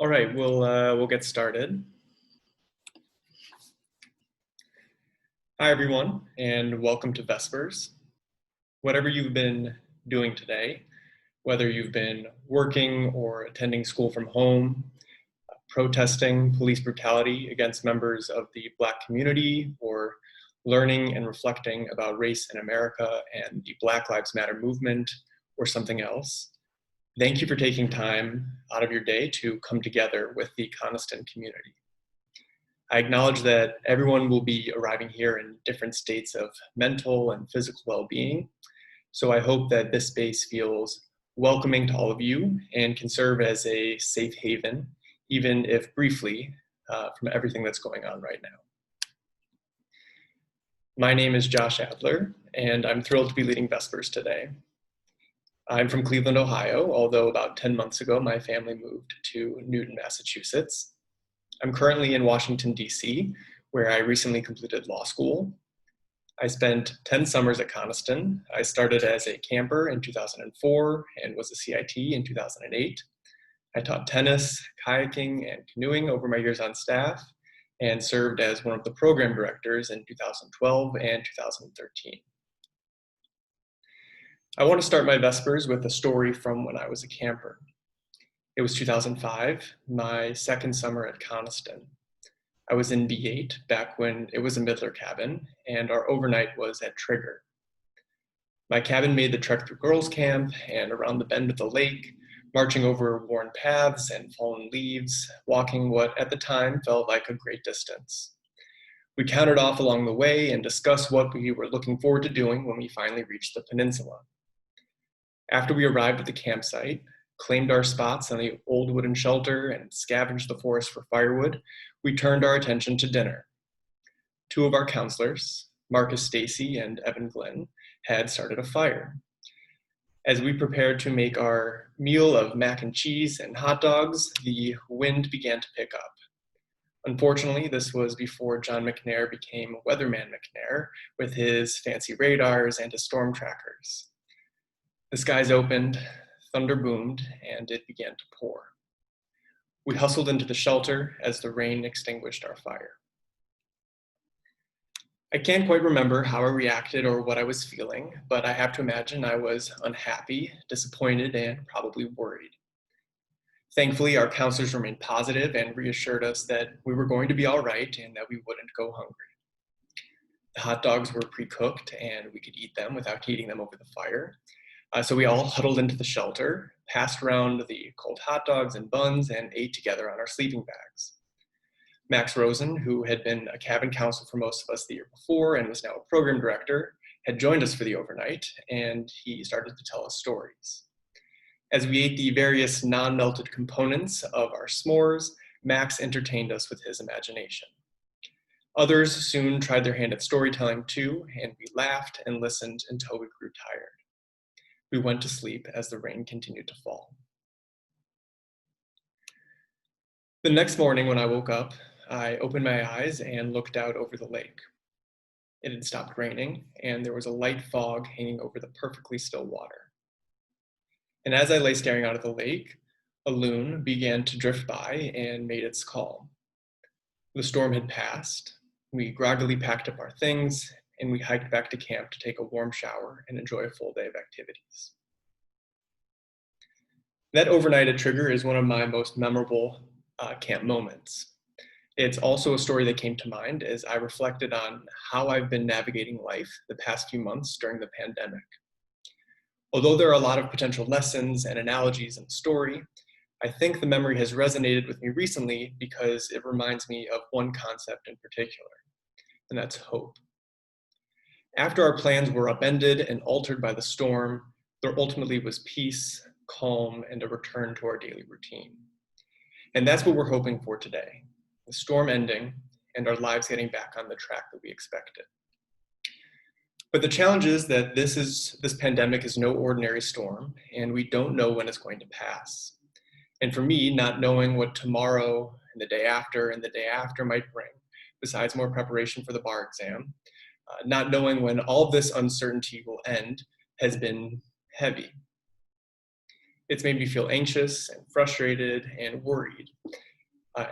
All right, we'll get started. Hi everyone, and welcome to Vespers. Whatever you've been doing today, whether you've been working or attending school from home, protesting police brutality against members of the Black community, or learning and reflecting about race in America and the Black Lives Matter movement, or something else, thank you for taking time out of your day to come together with the Coniston community. I acknowledge that everyone will be arriving here in different states of mental and physical well-being, so I hope that this space feels welcoming to all of you and can serve as a safe haven, even if briefly, from everything that's going on right now. My name is Josh Adler, and I'm thrilled to be leading Vespers today. I'm from Cleveland, Ohio, although about 10 months ago, my family moved to Newton, Massachusetts. I'm currently in Washington, D.C., where I recently completed law school. I spent 10 summers at Coniston. I started as a camper in 2004 and was a CIT in 2008. I taught tennis, kayaking, and canoeing over my years on staff and served as one of the program directors in 2012 and 2013. I want to start my Vespers with a story from when I was a camper. It was 2005, my second summer at Coniston. I was in B8 back when it was a Midler cabin, and our overnight was at Trigger. My cabin made the trek through girls' camp and around the bend of the lake, marching over worn paths and fallen leaves, walking what at the time felt like a great distance. We counted off along the way and discussed what we were looking forward to doing when we finally reached the peninsula. After we arrived at the campsite, claimed our spots on the old wooden shelter, and scavenged the forest for firewood, we turned our attention to dinner. Two of our counselors, Marcus Stacy and Evan Glenn, had started a fire. As we prepared to make our meal of mac and cheese and hot dogs, the wind began to pick up. Unfortunately, this was before John McNair became Weatherman McNair with his fancy radars and his storm trackers. The skies opened, thunder boomed, and it began to pour. We hustled into the shelter as the rain extinguished our fire. I can't quite remember how I reacted or what I was feeling, but I have to imagine I was unhappy, disappointed, and probably worried. Thankfully, our counselors remained positive and reassured us that we were going to be all right and that we wouldn't go hungry. The hot dogs were pre-cooked and we could eat them without heating them over the fire. So we all huddled into the shelter, passed around the cold hot dogs and buns, and ate together on our sleeping bags. Max Rosen, who had been a cabin counselor for most of us the year before and was now a program director, had joined us for the overnight, and he started to tell us stories. As we ate the various non-melted components of our s'mores, Max entertained us with his imagination. Others soon tried their hand at storytelling too, and we laughed and listened until we grew tired. We went to sleep as the rain continued to fall. The next morning when I woke up, I opened my eyes and looked out over the lake. It had stopped raining, and there was a light fog hanging over the perfectly still water. And as I lay staring out at the lake, a loon began to drift by and made its call. The storm had passed. We groggily packed up our things, and we hiked back to camp to take a warm shower and enjoy a full day of activities. That overnight at Trigger is one of my most memorable camp moments. It's also a story that came to mind as I reflected on how I've been navigating life the past few months during the pandemic. Although there are a lot of potential lessons and analogies in the story, I think the memory has resonated with me recently because it reminds me of one concept in particular, and that's hope. After our plans were upended and altered by the storm, there ultimately was peace, calm, and a return to our daily routine. And that's what we're hoping for today, the storm ending and our lives getting back on the track that we expected. But the challenge is that this pandemic is no ordinary storm, and we don't know when it's going to pass. And for me, not knowing what tomorrow and the day after might bring, besides more preparation for the bar exam, not knowing when all of this uncertainty will end has been heavy. It's made me feel anxious and frustrated and worried.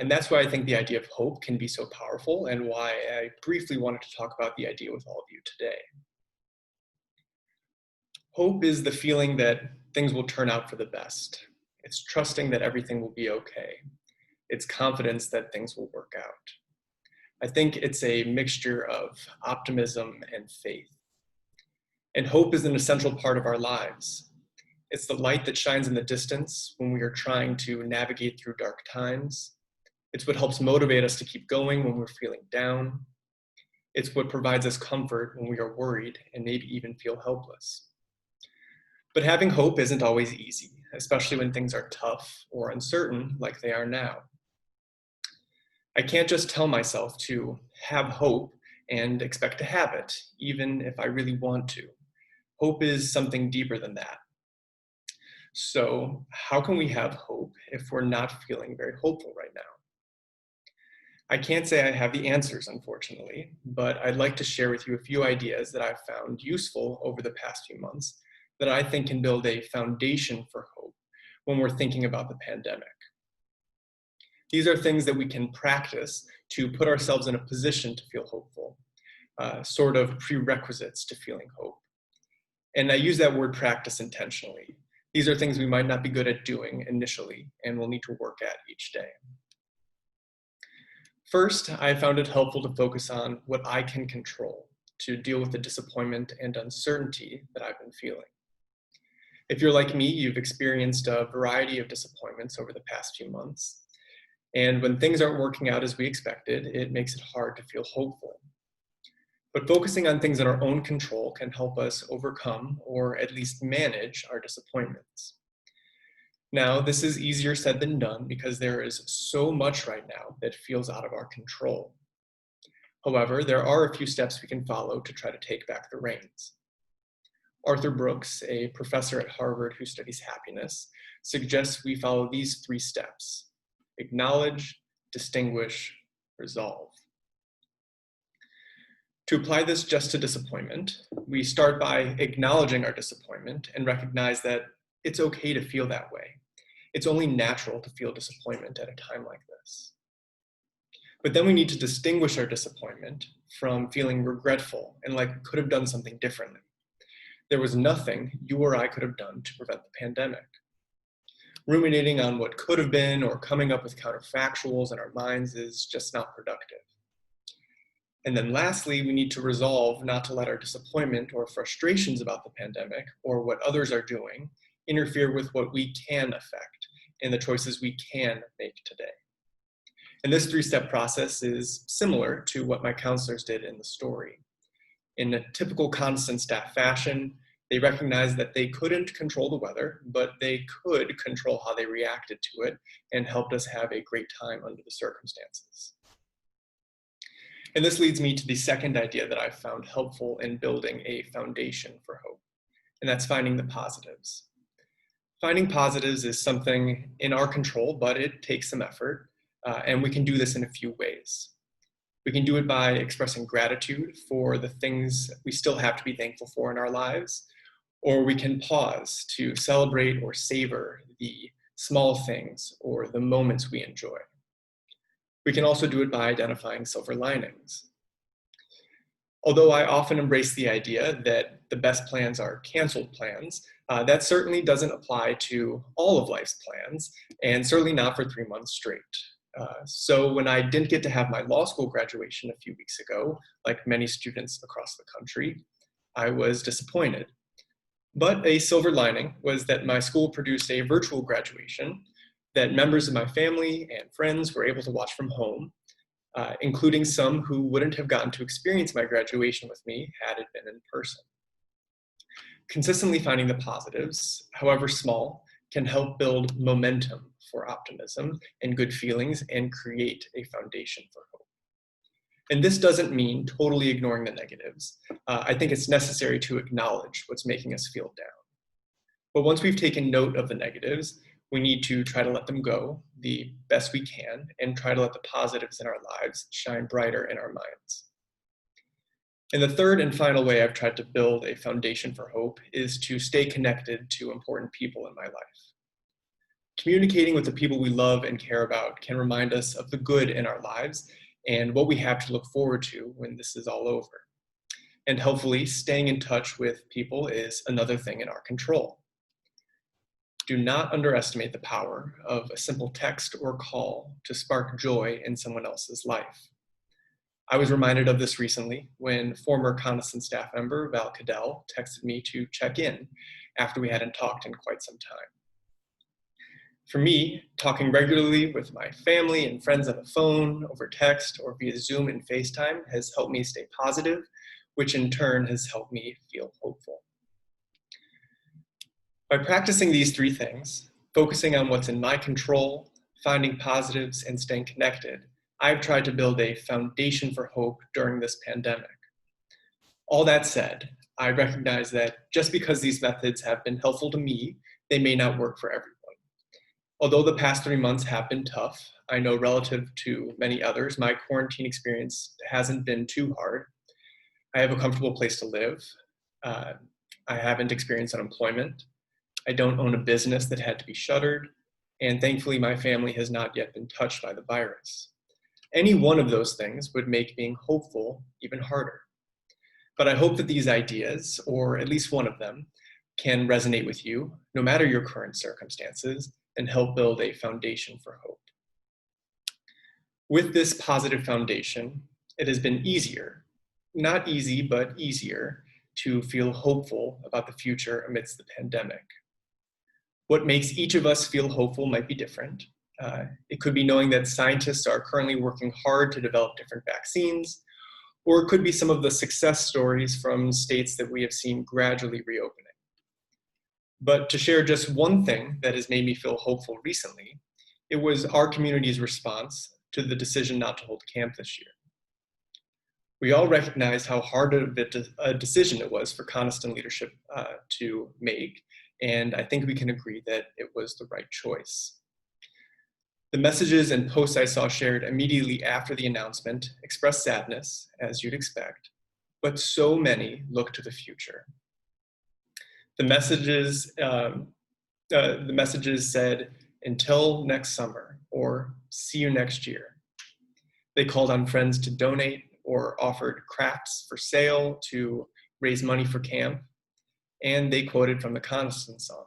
And that's why I think the idea of hope can be so powerful, and why I briefly wanted to talk about the idea with all of you today. Hope is the feeling that things will turn out for the best. It's trusting that everything will be okay. It's confidence that things will work out. I think it's a mixture of optimism and faith. And hope is an essential part of our lives. It's the light that shines in the distance when we are trying to navigate through dark times. It's what helps motivate us to keep going when we're feeling down. It's what provides us comfort when we are worried and maybe even feel helpless. But having hope isn't always easy, especially when things are tough or uncertain like they are now. I can't just tell myself to have hope and expect to have it, even if I really want to. Hope is something deeper than that. So, how can we have hope if we're not feeling very hopeful right now? I can't say I have the answers, unfortunately, but I'd like to share with you a few ideas that I've found useful over the past few months that I think can build a foundation for hope when we're thinking about the pandemic. These are things that we can practice to put ourselves in a position to feel hopeful, sort of prerequisites to feeling hope. And I use that word practice intentionally. These are things we might not be good at doing initially and we'll need to work at each day. First, I found it helpful to focus on what I can control to deal with the disappointment and uncertainty that I've been feeling. If you're like me, you've experienced a variety of disappointments over the past few months. And when things aren't working out as we expected, it makes it hard to feel hopeful. But focusing on things in our own control can help us overcome or at least manage our disappointments. Now, this is easier said than done because there is so much right now that feels out of our control. However, there are a few steps we can follow to try to take back the reins. Arthur Brooks, a professor at Harvard who studies happiness, suggests we follow these 3 steps: acknowledge, distinguish, resolve. To apply this just to disappointment, we start by acknowledging our disappointment and recognize that it's okay to feel that way. It's only natural to feel disappointment at a time like this. But then we need to distinguish our disappointment from feeling regretful and like we could have done something differently. There was nothing you or I could have done to prevent the pandemic. Ruminating on what could have been or coming up with counterfactuals in our minds is just not productive. And then lastly, we need to resolve not to let our disappointment or frustrations about the pandemic or what others are doing interfere with what we can affect and the choices we can make today. And this 3-step process is similar to what my counselors did in the story. In a typical constant staff fashion, they recognized that they couldn't control the weather, but they could control how they reacted to it and helped us have a great time under the circumstances. And this leads me to the second idea that I've found helpful in building a foundation for hope, and that's finding the positives. Finding positives is something in our control, but it takes some effort, and we can do this in a few ways. We can do it by expressing gratitude for the things we still have to be thankful for in our lives, or we can pause to celebrate or savor the small things or the moments we enjoy. We can also do it by identifying silver linings. Although I often embrace the idea that the best plans are canceled plans, that certainly doesn't apply to all of life's plans, and certainly not for 3 months straight. So when I didn't get to have my law school graduation a few weeks ago, like many students across the country, I was disappointed. But a silver lining was that my school produced a virtual graduation that members of my family and friends were able to watch from home, including some who wouldn't have gotten to experience my graduation with me had it been in person. Consistently finding the positives, however small, can help build momentum for optimism and good feelings and create a foundation for hope. And this doesn't mean totally ignoring the negatives. I think it's necessary to acknowledge what's making us feel down. But once we've taken note of the negatives, we need to try to let them go the best we can and try to let the positives in our lives shine brighter in our minds. And the third and final way I've tried to build a foundation for hope is to stay connected to important people in my life. Communicating with the people we love and care about can remind us of the good in our lives and what we have to look forward to when this is all over. And hopefully, staying in touch with people is another thing in our control. Do not underestimate the power of a simple text or call to spark joy in someone else's life. I was reminded of this recently when former Coniston staff member Val Cadell texted me to check in after we hadn't talked in quite some time. For me, talking regularly with my family and friends on the phone, over text, or via Zoom and FaceTime has helped me stay positive, which in turn has helped me feel hopeful. By practicing these three things, focusing on what's in my control, finding positives, and staying connected, I've tried to build a foundation for hope during this pandemic. All that said, I recognize that just because these methods have been helpful to me, they may not work for everyone. Although the past 3 months have been tough, I know relative to many others, my quarantine experience hasn't been too hard. I have a comfortable place to live. I haven't experienced unemployment. I don't own a business that had to be shuttered. And thankfully, my family has not yet been touched by the virus. Any one of those things would make being hopeful even harder. But I hope that these ideas, or at least one of them, can resonate with you, no matter your current circumstances, and help build a foundation for hope. With this positive foundation, it has been easier, not easy, but easier, to feel hopeful about the future amidst the pandemic. What makes each of us feel hopeful might be different. It could be knowing that scientists are currently working hard to develop different vaccines, or it could be some of the success stories from states that we have seen gradually reopening. But to share just one thing that has made me feel hopeful recently, it was our community's response to the decision not to hold camp this year. We all recognized how hard of a decision it was for Coniston leadership to make, and I think we can agree that it was the right choice. The messages and posts I saw shared immediately after the announcement expressed sadness, as you'd expect, but so many look to the future. The messages said, "Until next summer," or "See you next year." They called on friends to donate or offered crafts for sale to raise money for camp, and they quoted from the Coniston song.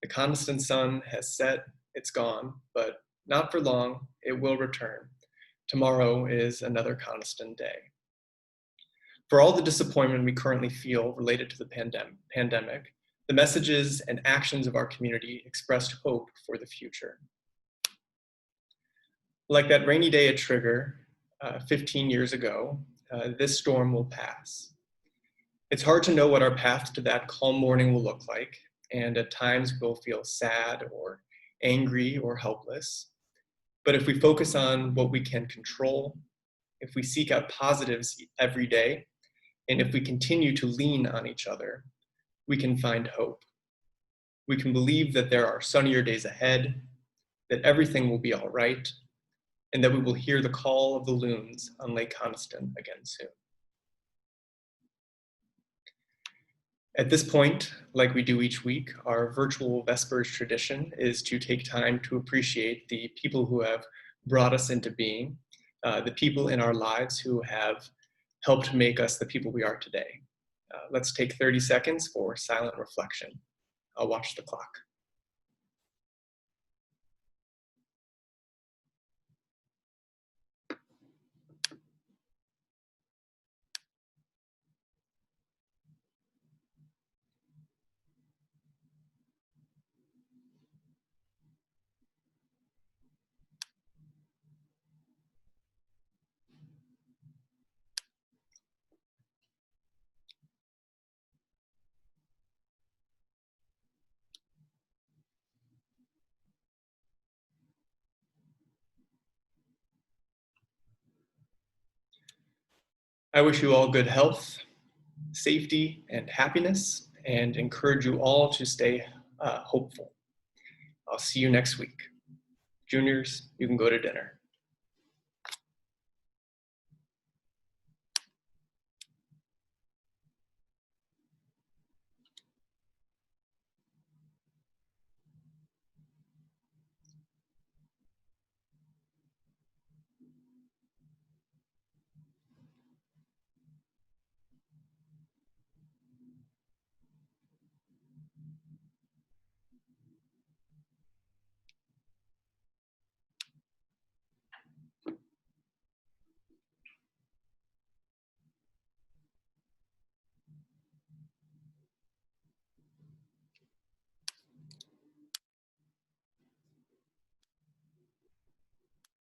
"The Coniston sun has set, it's gone, but not for long, it will return. Tomorrow is another Coniston day." For all the disappointment we currently feel related to the pandemic, the messages and actions of our community expressed hope for the future. Like that rainy day at Trigger 15 years ago, this storm will pass. It's hard to know what our path to that calm morning will look like, and at times we'll feel sad or angry or helpless. But if we focus on what we can control, if we seek out positives every day, and if we continue to lean on each other, we can find hope. We can believe that there are sunnier days ahead, that everything will be all right, and that we will hear the call of the loons on Lake Coniston again soon. At this point, like we do each week, our virtual Vespers tradition is to take time to appreciate the people who have brought us into being, the people in our lives who have helped make us the people we are today. Let's take 30 seconds for silent reflection. I'll watch the clock. I wish you all good health, safety, and happiness, and encourage you all to stay hopeful. I'll see you next week. Juniors, you can go to dinner.